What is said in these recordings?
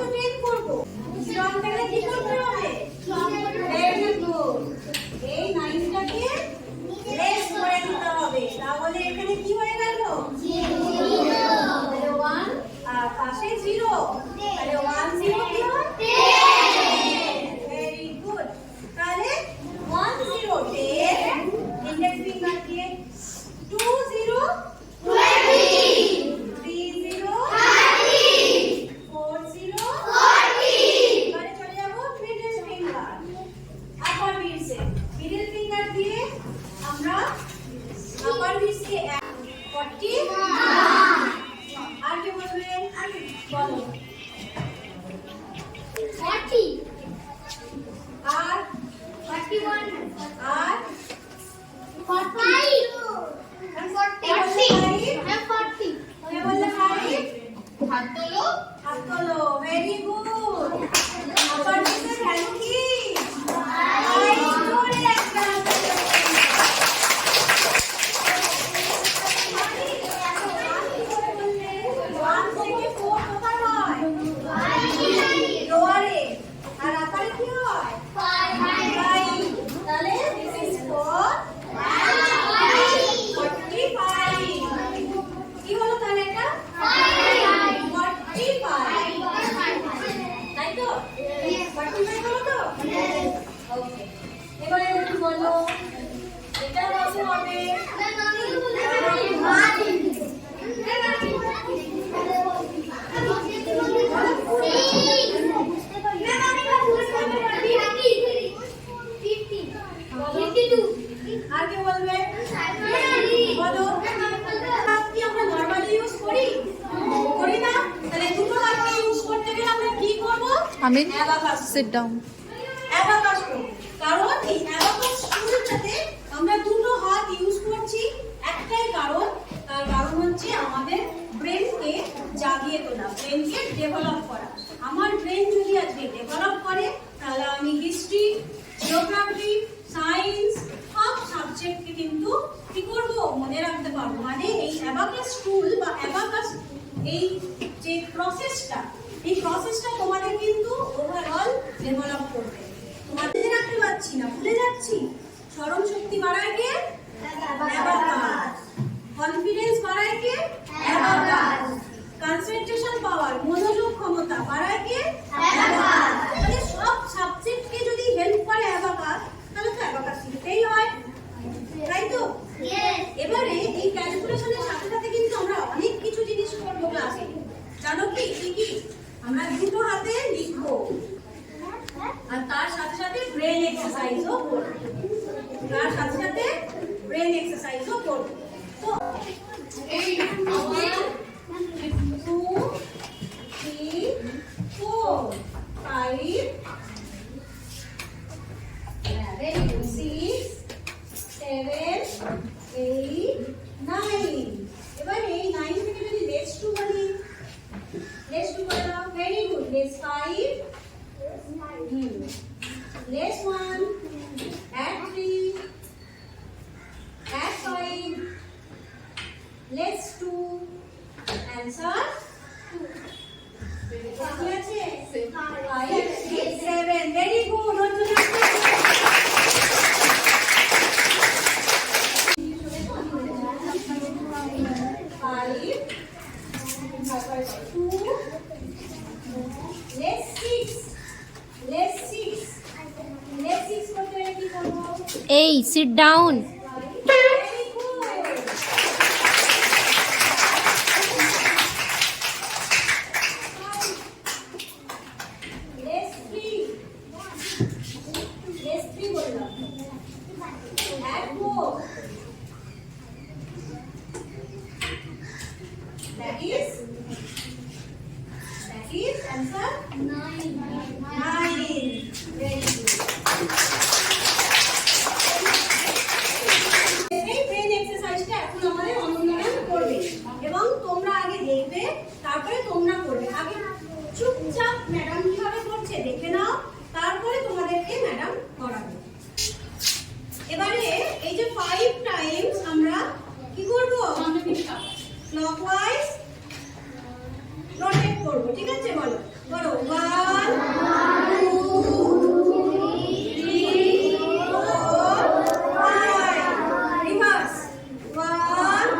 তো 10 করব। 0 আনতে গেলে কি করতে হবে? Very good. এই 9টাকে লেস করে নিতে হবে। তাহলে এখানে কি হয়ে গেল? 0। তাহলে 1 আর পাশে 0। তাহলে 1 0 কি হয়? 10। Very good. তাহলে 1 0 10 ইন্ডেক্স ফিঙ্গার দিয়ে 2 0 20 3 0 30 4 0 40 এবারে চলে যাব মিডল ফিঙ্গার আপার বিটসে মিডল ফিঙ্গার দিয়ে আমরা আপার বিটসকে 40 আর কি বলবে? বলো 40 আর 41 আর 45 কে বললে 5 হাত তোলো হাত তোলো ভেরি গুড আপার বিটসের ভ্যালু কি 5 করে একটা আর আপারে কি হয়? 5 তাহলে this is for 45 কি হলো তাহলে এটা 45 তাই তো 45 হলো তো ওকে এবারে একটু বলো এটা কত হবে আর কে বলবে বলো কি আমরা নরমালি ইউজ করি করি না তাহলে দুটো হাতকে ইউজ করতে গেলে আমরা কি করব Amin, abacus sit down. Abacus করব কারণ এই অ্যাবাকাস টুলটাতে আমরা দুটো হাত ইউজ করছি একটাই কারণ তার কারণ হচ্ছে আমাদের ব্রেনকে জাগিয়ে তোলা ব্রেনকে ডেভেলপ করা আমার ব্রেন যদি আজকে ডেভেলপ করে তাহলে আমি হিস্ট্রি জিওগ্রাফি সায়েন্স সব সাবজেক্টকে কিন্তু কি করব মনে রাখতে পারবো মানে এই অ্যাবাকাস টুল বা অ্যাবাকাস এই যে প্রসেসটা তোমাদের কিন্তু ওভারঅল ডেভেলপ করবে তোমাদের রাখতে পারছি না ভুলে যাচ্ছি স্মরণ শক্তি বাড়ায় কে অ্যাবাকাস কনফিডেন্স বাড়ায় কে অ্যাবাকাস কনসেন্ট্রেশন পাওয়ার মনোযোগ ক্ষমতা বাড়ায় কে অ্যাবাকাস মানে সব সাবজেক্টকে যদি হেল্প করে অ্যাবাকাস তাহলে তো অ্যাবাকাস শিখতেই হয় তাই তো এবারে এই ক্যালকুলেশনের সাথে সাথে কিন্তু আমরা অনেক কিছু জিনিস করব ক্লাসে জানো কি কি আমরা দুটো হাতে লিখবো আর তার সাথে সাথে ব্রেন এক্সারসাইজও করব তো এই 2 3 4 5 very good 6 7 8 9 এবার এই 9 থেকে যদি লেস 2 বলি লেস 2 করে দাও very good less 5 less 1 add 3 add 5 less 2 answer 2 কি আছে 5 6 7 very good Hey, sit down. That is answer 9. Very good. এই ব্রেন এক্সারসাইজটা এখন আমাদের অনন্যা করবে এবং তোমরা আগে দেখবে তারপরে তোমরা করবে আগে চুপচাপ ম্যাডাম কিভাবে করছে দেখে নাও তারপরে তোমাদেরকে ম্যাডাম করাবে এবারে এই যে 5 টাইমস আমরা কি করব ক্লকওয়াইজ রোটেট করব ঠিক আছে বলো করো 1 2 3 4 5 reverse 1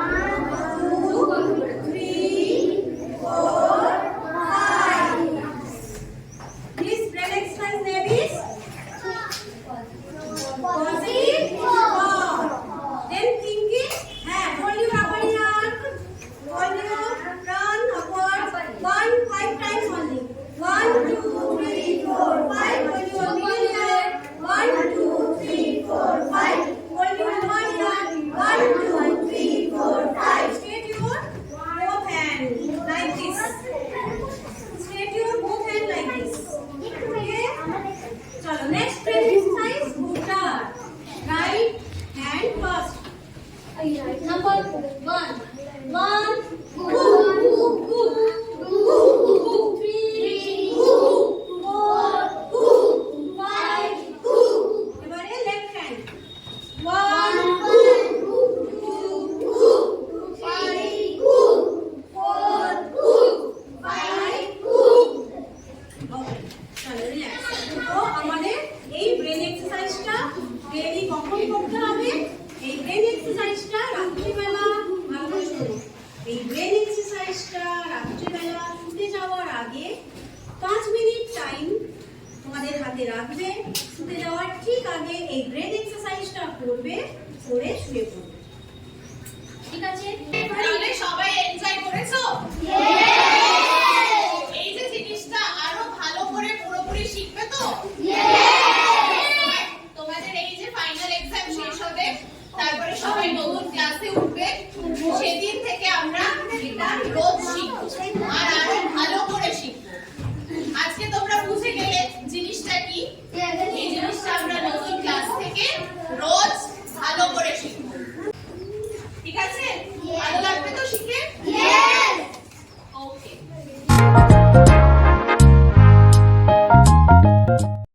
2 3 4 5 This brain exercise name is positive thought. Then thinking, hold your upper arm, hold your run upward 5 times only. 1 2 3 4 5. Hold your middle ear. 1 2 3 4 5. Hold your lower ear. 1 2 3 4 5. Straight your both hand like this. Straight your both hand like this. Okay. चलो next breath exercise Bhutta. Right hand first. Number 1 1 এবারে left hand 1 2 3 4 5 ওকে চলো relax তো আমাদের এই brain এক্সারসাইজটা daily কখন করতে হবে এই ব্রেন এক্সারসাইজটা রাত্রিবেলা ভালো করে শোনো এই ব্রেন এক্সারসাইজটা রাত্রিবেলা শুতে যাওয়ার আগে 5 মিনিট টাইম তোমাদের হাতে রাখবে শুতে যাওয়ার ঠিক আগে এই ব্রেন এক্সারসাইজটা করবে করে শুয়ে পড়বে ঠিক আছে তাহলে সবাই এনজয় করেছো? এই যে জিনিসটা আরো ভালো করে পুরোপুরি শিখবে তো? তোমাদের এই যে ফাইনাল এক্সাম শেষ হবে তারপরে সবাই নতুন ক্লাসে উঠবে সেদিন থেকে আমরা এটা রোজ শিখবো আর আরো